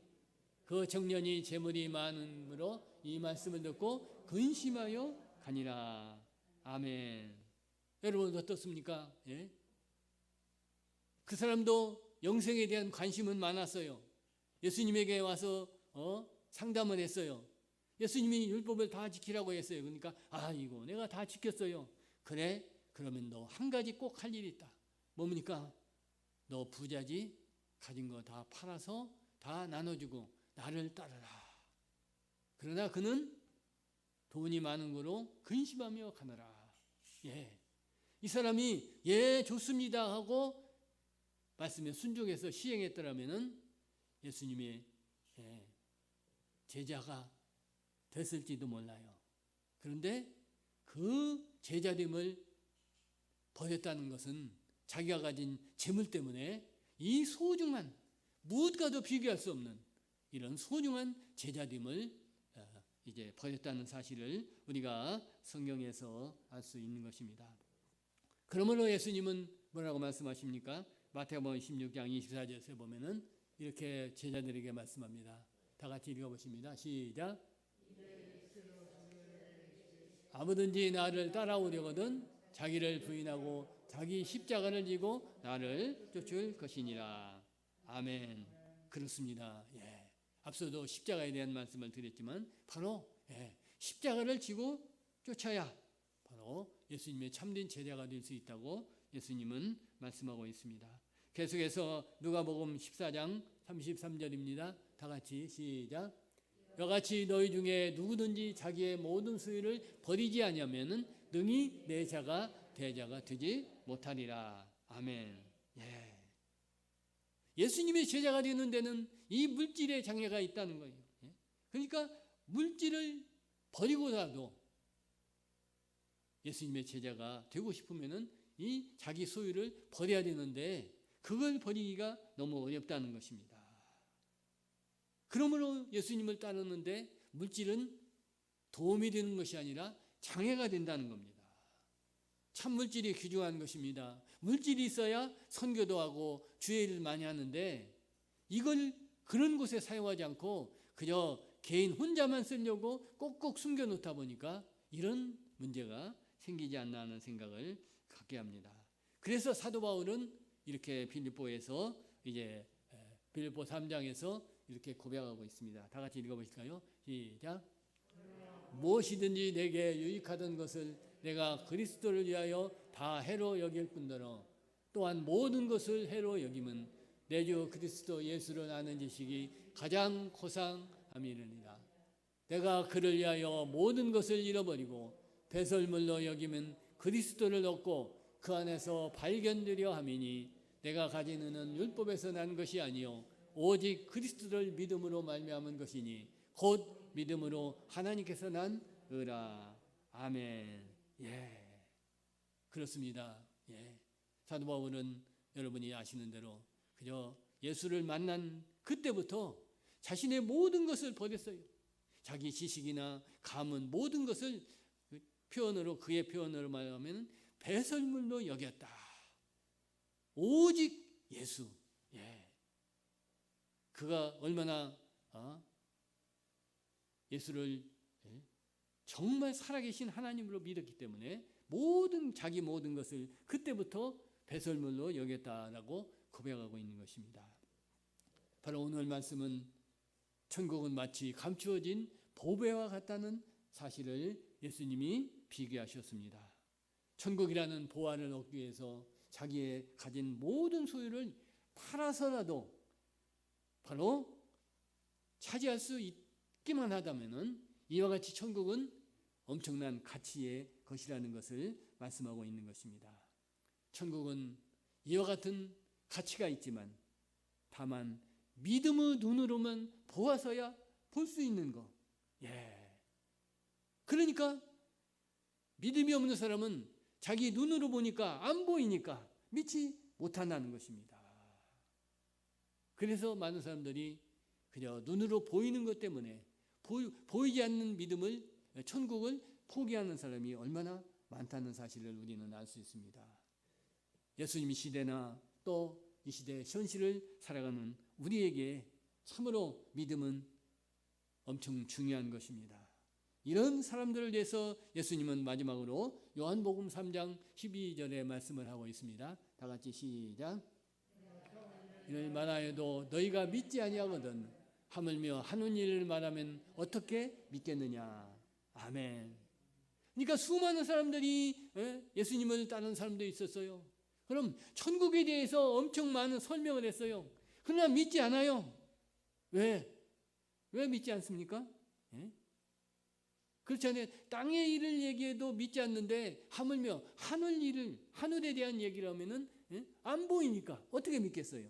그 청년이 재물이 많음으로 이 말씀을 듣고 근심하여 가니라. 아멘. 여러분 어떻습니까? 그 사람도 영생에 대한 관심은 많았어요. 예수님에게 와서 상담을 했어요. 예수님이 율법을 다 지키라고 했어요. 그러니까 아이고 내가 다 지켰어요. 그래? 그러면 너 한 가지 꼭 할 일이 있다. 뭡니까? 너 부자지? 가진 거 다 팔아서 다 나눠주고 나를 따르라. 그러나 그는 돈이 많은 거로 근심하며 가느라. 이 사람이 좋습니다 하고 말씀에 순종해서 시행했더라면은 예수님의 제자가 됐을지도 몰라요. 그런데 그 제자됨을 버렸다는 것은 자기가 가진 재물 때문에 이 소중한 무엇과도 비교할 수 없는 이런 소중한 제자됨을 이제 버렸다는 사실을 우리가 성경에서 알 수 있는 것입니다. 그러므로 예수님은 뭐라고 말씀하십니까? 마태복음 16장 24절에 보면은 이렇게 제자들에게 말씀합니다. 다 같이 읽어보십니다. 시작. 아무든지 나를 따라오려거든 자기를 부인하고 자기 십자가를 지고 나를 쫓을 것이니라. 아멘. 그렇습니다. 앞서도 십자가에 대한 말씀을 드렸지만 바로 십자가를 지고 쫓아야 바로 예수님의 참된 제자가 될 수 있다고 예수님은 말씀하고 있습니다. 계속해서 누가복음 14장 33절입니다. 다 같이 시작. 이같이 너희 중에 누구든지 자기의 모든 소유를 버리지 아니하면은 능히 내 자가 대자가 되지 못하리라. 아멘. 예수님의 제자가 되는 데는 이 물질의 장애가 있다는 거예요. 그러니까 물질을 버리고라도 예수님의 제자가 되고 싶으면은 이 자기 소유를 버려야 되는데 그걸 버리기가 너무 어렵다는 것입니다. 그러므로 예수님을 따르는데 물질은 도움이 되는 것이 아니라 장애가 된다는 겁니다. 참 물질이 귀중한 것입니다. 물질이 있어야 선교도 하고 주의 일을 많이 하는데 이걸 그런 곳에 사용하지 않고 그저 개인 혼자만 쓰려고 꼭꼭 숨겨놓다 보니까 이런 문제가 생기지 않나 하는 생각을 갖게 합니다. 그래서 사도 바울은 이렇게 빌립보에서 이제 빌립보 3장에서 이렇게 고백하고 있습니다. 다 같이 읽어보실까요? 시작. 무엇이든지 내게 유익하던 것을 내가 그리스도를 위하여 다 해로 여길 뿐더러 또한 모든 것을 해로 여김은 내 주 그리스도 예수를 아는 지식이 가장 고상함이니라. 내가 그를 위하여 모든 것을 잃어버리고 배설물로 여기면 그리스도를 얻고 그 안에서 발견되려 함이니 내가 가진 은은 율법에서 난 것이 아니요 오직 그리스도를 믿음으로 말미암은 것이니 곧 믿음으로 하나님께서 난 의라. 아멘. 그렇습니다. 사도 바울은 여러분이 아시는 대로 그저 예수를 만난 그때부터 자신의 모든 것을 버렸어요. 자기 지식이나 감은 모든 것을 그의 표현으로 말하면 배설물로 여겼다. 오직 예수. 그가 얼마나 예수를 정말 살아계신 하나님으로 믿었기 때문에 자기 모든 것을 그때부터 배설물로 여겼다라고 고백하고 있는 것입니다. 바로 오늘 말씀은 천국은 마치 감추어진 보배와 같다는 사실을 예수님이 비교하셨습니다. 천국이라는 보화를 얻기 위해서 자기의 가진 모든 소유를 팔아서라도 바로 차지할 수 있기만 하다면은 이와 같이 천국은 엄청난 가치의 것이라는 것을 말씀하고 있는 것입니다. 천국은 이와 같은 가치가 있지만 다만 믿음의 눈으로만 보아서야 볼 수 있는 것. 그러니까 믿음이 없는 사람은 자기 눈으로 보니까 안 보이니까 믿지 못한다는 것입니다. 그래서 많은 사람들이 그저 눈으로 보이는 것 때문에 보이지 않는 믿음을, 천국을 포기하는 사람이 얼마나 많다는 사실을 우리는 알 수 있습니다. 예수님 시대나 또 이 시대의 현실을 살아가는 우리에게 참으로 믿음은 엄청 중요한 것입니다. 이런 사람들을 위해서 예수님은 마지막으로 요한복음 3장 12절에 말씀을 하고 있습니다. 다 같이 시작. 이를 말하여도 너희가 믿지 아니하거든 하물며 하는 일을 말하면 어떻게 믿겠느냐. 아멘. 그러니까 수많은 사람들이 예수님을 따르는 사람도 있었어요. 그럼 천국에 대해서 엄청 많은 설명을 했어요. 그러나 믿지 않아요. 왜 믿지 않습니까? 그렇잖아요. 땅의 일을 얘기해도 믿지 않는데 하물며 하늘에 대한 얘기를 하면은 안 보이니까 어떻게 믿겠어요?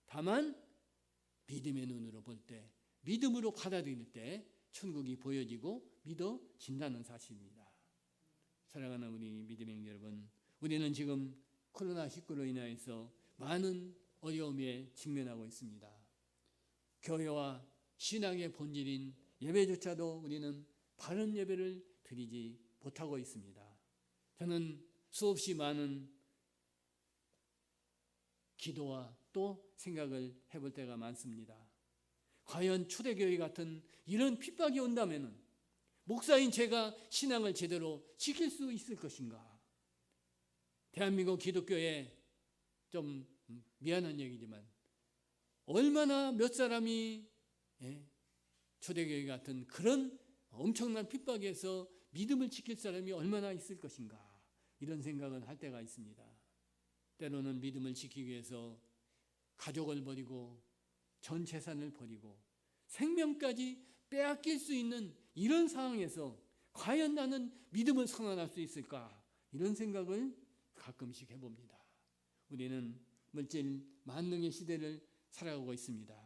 다만 믿음의 눈으로 볼 때, 믿음으로 받아들일 때 천국이 보여지고 믿어진다는 사실입니다. 사랑하는 우리 믿음의 형제 여러분, 우리는 지금 코로나19로 인하여서 많은 어려움에 직면하고 있습니다. 교회와 신앙의 본질인 예배조차도 우리는 바른 예배를 드리지 못하고 있습니다. 저는 수없이 많은 기도와 또 생각을 해볼 때가 많습니다. 과연 초대교회 같은 이런 핍박이 온다면 목사인 제가 신앙을 제대로 지킬 수 있을 것인가? 대한민국 기독교에 좀 미안한 얘기지만 얼마나 몇 사람이 초대교회 같은 그런 엄청난 핍박에서 믿음을 지킬 사람이 얼마나 있을 것인가? 이런 생각을 할 때가 있습니다. 때로는 믿음을 지키기 위해서 가족을 버리고 전 재산을 버리고 생명까지 빼앗길 수 있는 이런 상황에서 과연 나는 믿음을 선언할 수 있을까? 이런 생각을 가끔씩 해봅니다. 우리는 물질 만능의 시대를 살아가고 있습니다.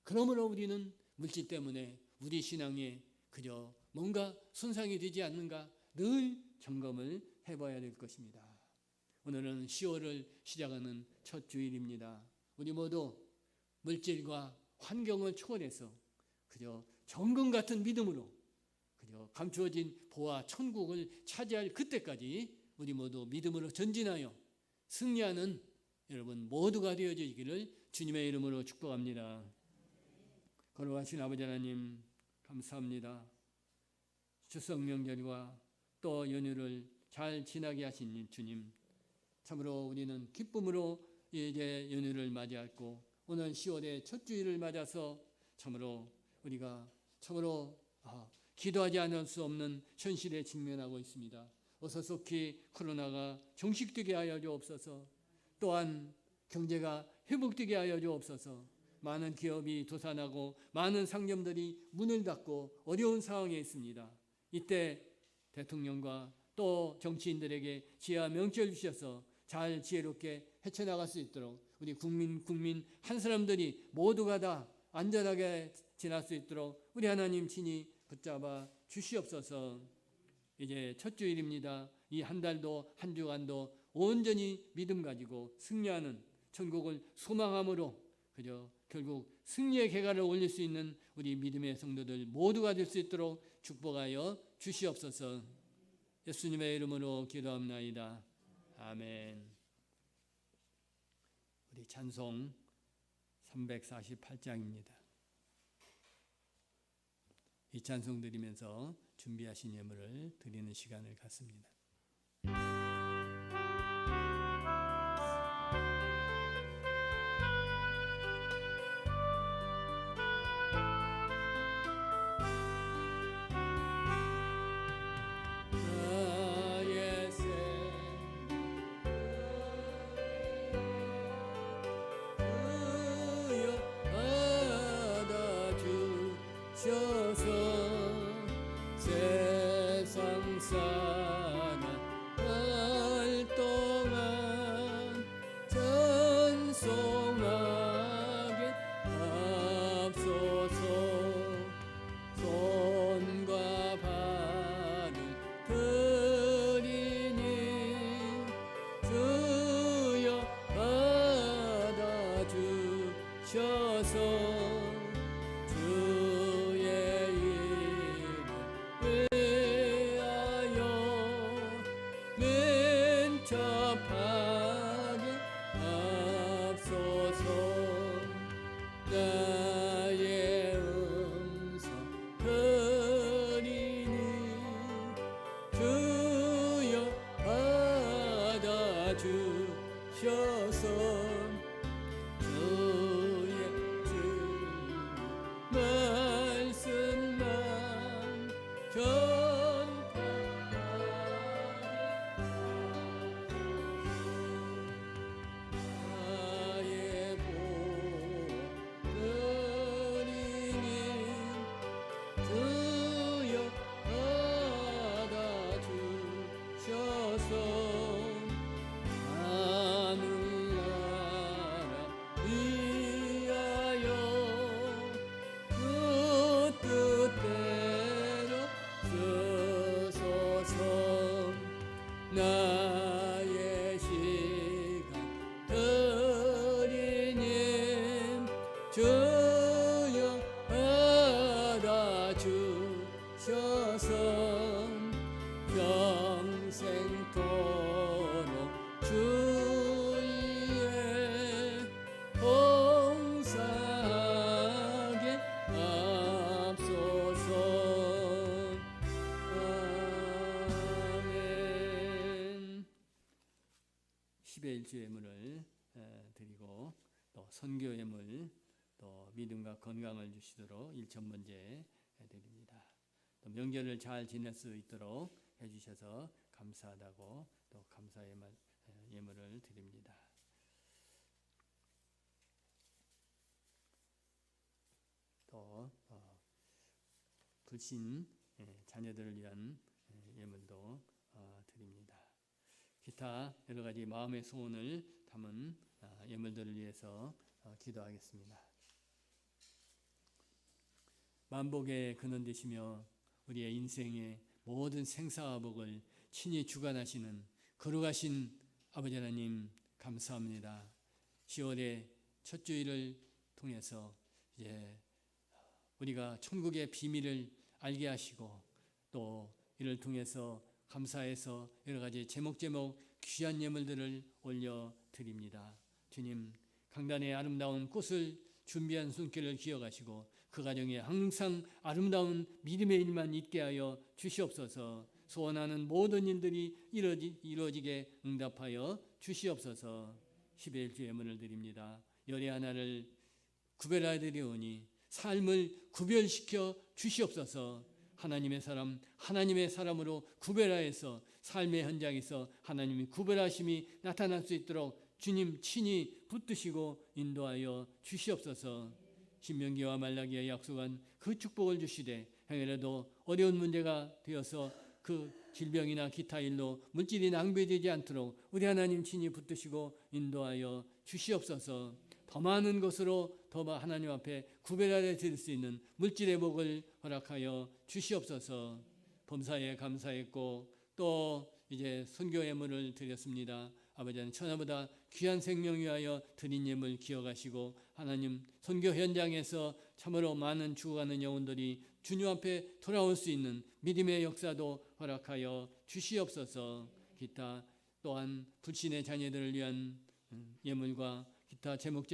그러므로 우리는 물질 때문에 우리 신앙에 그저 뭔가 손상이 되지 않는가 늘 점검을 해봐야 될 것입니다. 오늘은 10월을 시작하는 첫 주일입니다. 우리 모두 물질과 환경을 초월해서 그저 정금 같은 믿음으로 그저 감추어진 보화 천국을 차지할 그때까지 우리 모두 믿음으로 전진하여 승리하는 여러분 모두가 되어지기를 주님의 이름으로 축복합니다. 거룩하신 아버지 하나님 감사합니다. 추석 명절과 또 연휴를 잘 지나게 하신 주님, 참으로 우리는 기쁨으로 이제 연휴를 맞이했고 오늘 10월의 첫 주일을 맞아서 참으로 우리가 참으로 기도하지 않을 수 없는 현실에 직면하고 있습니다. 어서 속히 코로나가 종식되게 하여 주옵소서. 또한 경제가 회복되게 하여 주옵소서. 많은 기업이 도산하고 많은 상점들이 문을 닫고 어려운 상황에 있습니다. 이때 대통령과 또 정치인들에게 지혜와 명철 주셔서 잘 지혜롭게 헤쳐나갈 수 있도록 우리 국민 한 사람들이 모두가 다 안전하게 지날 수 있도록 우리 하나님 친히 붙잡아 주시옵소서. 이제 첫 주일입니다. 이 한 달도 한 주간도 온전히 믿음 가지고 승리하는 천국을 소망함으로 그저 결국 승리의 개가를 올릴 수 있는 우리 믿음의 성도들 모두가 될 수 있도록 축복하여 주시옵소서. 예수님의 이름으로 기도합나이다. 아멘. 우리 찬송 348장입니다. 이 찬송 드리면서 준비하신 예물을 드리는 시간을 갖습니다.
세상 사랑 활동한 전송하게 앞서서 손과 발을 들이니 주여 받아주셔서 주의 이름 위하여 민첩하게 앞서서 나의 음성 들이니 주여 받아주셔서 주의 말씀만 전파하게 나의 보들이니 주여 받아주셔서 하늘나라 위하여 그 뜻대로 쓰소서 나의 시간 드리님 주여 받아주셔서 평생토록 주의 봉사하게 앞서서 아멘. 10의 일주 예물을 드리고 또 선교 예물 또 믿음과 건강을 주시도록 1,000번째 드립니다. 또 명절을 잘 지낼 수 있도록 해주셔서 감사하다고 또 감사의 예물을 드립니다. 또 불신 자녀들을 위한 예물도 드립니다. 기타 여러 가지 마음의 소원을 담은 예물들을 위해서 기도하겠습니다. 만복의 근원 되시며 우리의 인생의 모든 생사와 복을 친히 주관하시는 거룩하신 아버지 하나님 감사합니다. 10월의 첫 주일을 통해서 이제 우리가 천국의 비밀을 알게 하시고 또 이를 통해서 감사해서 여러 가지 제목제목 귀한 예물들을 올려드립니다. 주님, 강단의 아름다운 꽃을 준비한 손길을 기억하시고 그 가정에 항상 아름다운 믿음의 일만 있게 하여 주시옵소서. 소원하는 모든 일들이 이루어지게 응답하여 주시옵소서. 10의 1주 예물을 드립니다. 열의 하나를 구별하여 드리오니 삶을 구별시켜 주시옵소서. 하나님의 사람, 하나님의 사람으로 구별하여서 삶의 현장에서 하나님의 구별하심이 나타날 수 있도록 주님 친히 붙드시고 인도하여 주시옵소서. 신명기와 말라기에 약속한 그 축복을 주시되 행여라도 어려운 문제가 되어서 그 질병이나 기타 일로 물질이 낭비되지 않도록 우리 하나님 친히 붙드시고 인도하여 주시옵소서. 더 많은 것으로 더 하나님 앞에 구별하여 드릴 수 있는 물질의 복을 허락하여 주시옵소서. 범사에 감사했고 또 이제 선교 예물을 드렸습니다. 아버지는 천하보다 귀한 생명 위하여 드린 예물 기억하시고 하나님 선교 현장에서 참으로 많은 죽어가는 영혼들이 주님 앞에 돌아올 수 있는 믿음의 역사도 허락하여 주시옵소서. 기타 또한 불신의 자녀들을 위한 예물과 기타 제목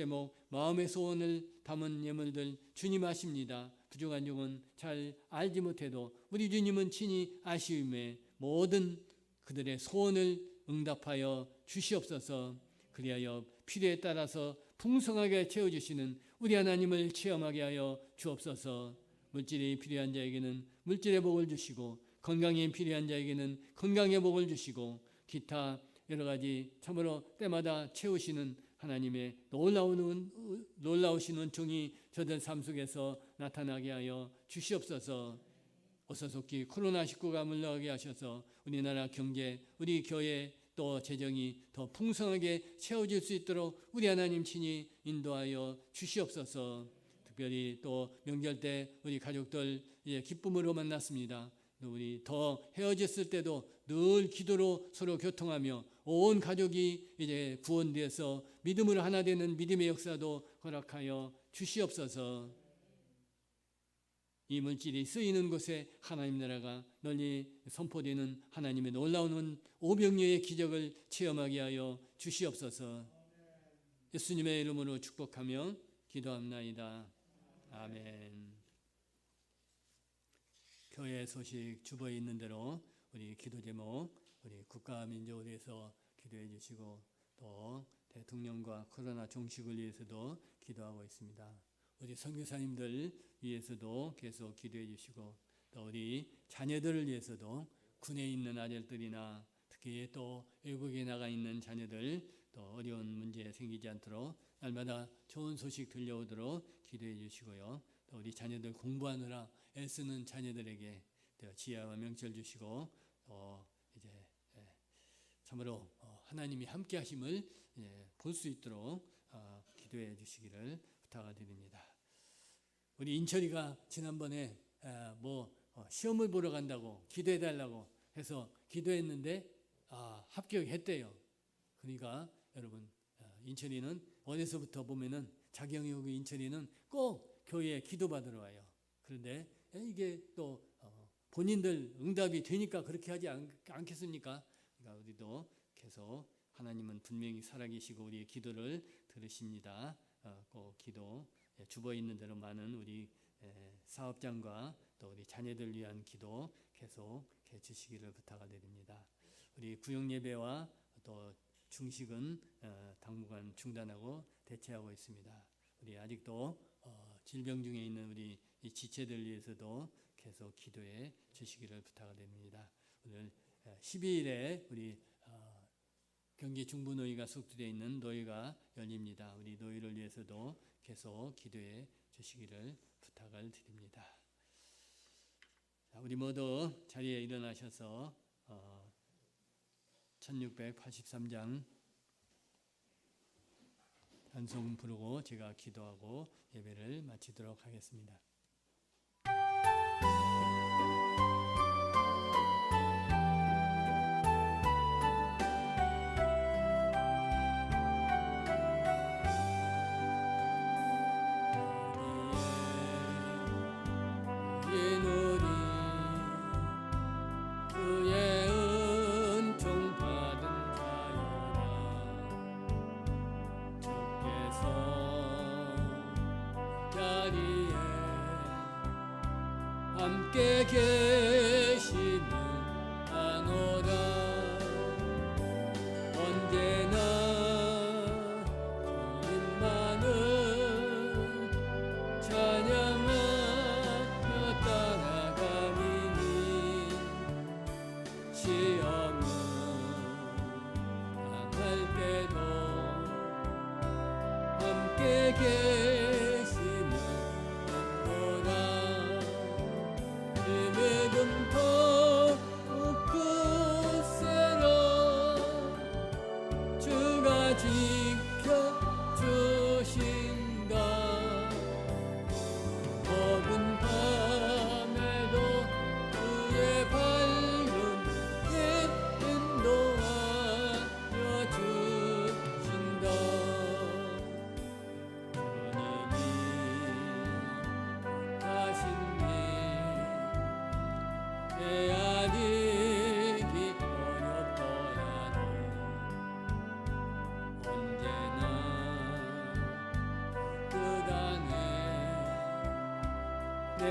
마음의 소원을 담은 예물들 주님 아십니다.
부족한 종은 잘 알지 못해도 우리 주님은 친히 아시음에 모든 그들의 소원을 응답하여 주시옵소서. 그리하여 필요에 따라서 풍성하게 채워주시는 우리 하나님을 체험하게 하여 주옵소서. 물질이 필요한 자에게는 물질의 복을 주시고 건강이 필요한 자에게는 건강의 복을 주시고 기타 여러 가지 참으로 때마다 채우시는 하나님의 놀라우신 은총이 저들 삶 속에서 나타나게 하여 주시옵소서. 어서속히 코로나19가 물러가게 하셔서 우리나라 경제, 우리 교회 또 재정이 더 풍성하게 채워질 수 있도록 우리 하나님 친히 인도하여 주시옵소서. 특별히 또 명절 때 우리 가족들 이제 기쁨으로 만났습니다. 또 우리 더 헤어졌을 때도 늘 기도로 서로 교통하며 온 가족이 이제 구원되어서 믿음으로 하나 되는 믿음의 역사도 허락하여 주시옵소서. 이 물질이 쓰이는 곳에 하나님 나라가 널리 선포되는 하나님의 놀라운 오병이어의 기적을 체험하게 하여 주시옵소서. 예수님의 이름으로 축복하며 기도합나이다. 아멘. 교회 소식 주보에 있는 대로 우리 기도 제목, 우리 국가 민족을 위해서 기도해 주시고 또 대통령과 코로나 종식을 위해서도 기도하고 있습니다. 우리 선교사님들 위해서도 계속 기도해 주시고 또 우리 자녀들을 위해서도 군에 있는 아들들이나 특히 또 외국에 나가 있는 자녀들 또 어려운 문제 생기지 않도록 날마다 좋은 소식 들려오도록 기도해 주시고요. 또 우리 자녀들 공부하느라 애쓰는 자녀들에게 지혜와 명철 주시고 또 이제 참으로 하나님이 함께 하심을 볼 수 있도록 기도해 주시기를 부탁드립니다. 우리 인철이가 지난번에 시험을 보러 간다고 기도해 달라고 해서 기도했는데 합격했대요. 그러니까 여러분 인철이는 어디서부터 보면은 자경이 오고 인철이는 꼭 교회에 기도받으러 와요. 그런데 이게 또 본인들 응답이 되니까 그렇게 하지 않겠습니까? 그러니까 우리도 계속 하나님은 분명히 살아계시고 우리의 기도를 들으십니다. 꼭 기도 주보에 있는 대로 많은 우리 사업장과 또 우리 자녀들 위한 기도 계속 해주시기를 부탁드립니다. 우리 구역예배와 또 중식은 당분간 중단하고 대체하고 있습니다. 우리 아직도 질병 중에 있는 우리 이 지체들 위해서도 계속 기도해 주시기를 부탁드립니다. 오늘 12일에 우리 경기 중부노회가 속주되어 있는 노회가 열립니다. 우리 노회를 위해서도 계속 기도해 주시기를 부탁을 드립니다. 우리 모두 자리에 일어나셔서 1683장 찬송 부르고 제가 기도하고 예배를 마치도록 하겠습니다. 함께 계시는 아노라 언제나 주님만을 찬양하며 따라가리니 시험은 당할 때도 함께 계시는 지켜주신다. 어두운 밤에도 그의 밝은 빛 인도하여 주신다. 주님이 가신니 내 아들이 어렵더라도 내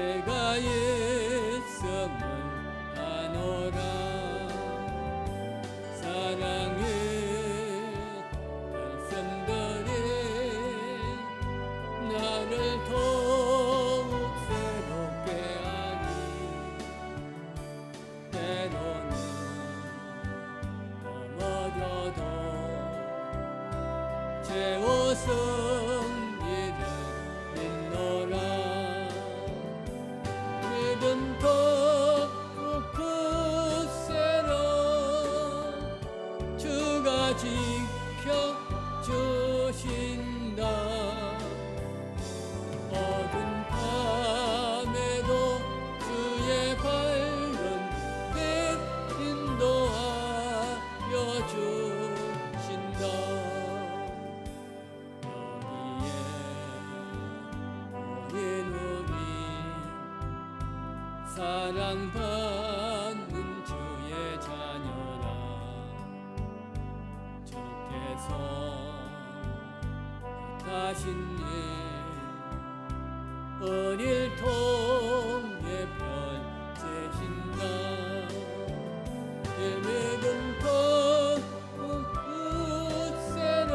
사랑받는 주의 자녀라. 주께서 다신 예 어릴 통에 펼치신다. 맑은 벚꽃새로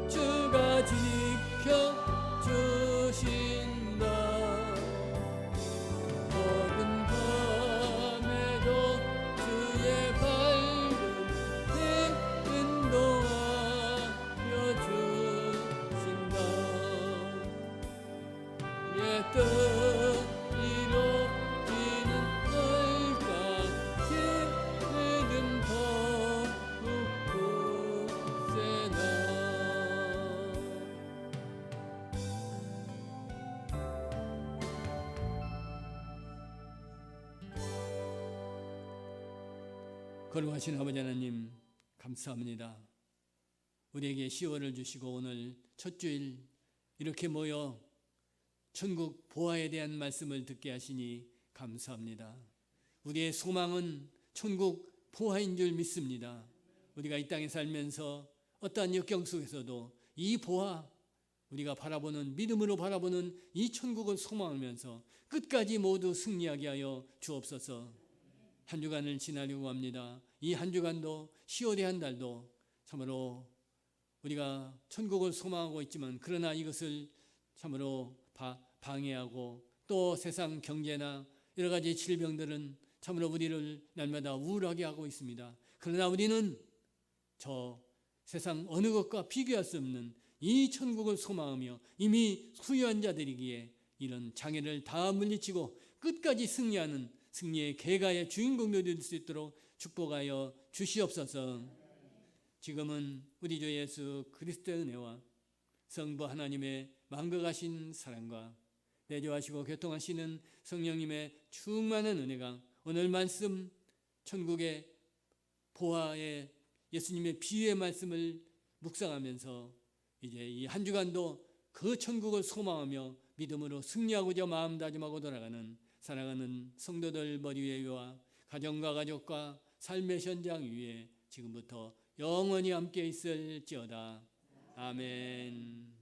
주가 지켜주신다. 어두운 밤에도 주의 밝은 해 인도하여 주신다. 예 뜻 이루어지는 날까지 믿음 더욱 굳세다. 거룩하신 아버지 하나님, 감사합니다. 우리에게 10월을 주시고 오늘 첫 주일 이렇게 모여 천국 보화에 대한 말씀을 듣게 하시니 감사합니다. 우리의 소망은 천국 보화인 줄 믿습니다. 우리가 이 땅에 살면서 어떠한 역경 속에서도 이 보화, 우리가 바라보는, 믿음으로 바라보는 이 천국을 소망하면서 끝까지 모두 승리하게 하여 주옵소서. 한 주간을 지나려고 합니다. 이 한 주간도 10월의 한 달도 참으로 우리가 천국을 소망하고 있지만, 그러나 이것을 참으로 방해하고 또 세상 경제나 여러 가지 질병들은 참으로 우리를 날마다 우울하게 하고 있습니다. 그러나 우리는 저 세상 어느 것과 비교할 수 없는 이 천국을 소망하며 이미 수요한 자들이기에 이런 장애를 다 물리치고 끝까지 승리하는 승리의 계가의 주인공이 될 수 있도록 축복하여 주시옵소서. 지금은 우리 주 예수 그리스도의 은혜와 성부 하나님의 만극하신 사랑과 내조하시고 교통하시는 성령님의 충만한 은혜가 오늘 말씀 천국의 보화의 예수님의 비유의 말씀을 묵상하면서 이제 이 한 주간도 그 천국을 소망하며 믿음으로 승리하고자 마음 다짐하고 돌아가는 사랑하는 성도들 머리 위에와 가정과 가족과 삶의 현장 위에 지금부터 영원히 함께 있을지어다. 아멘.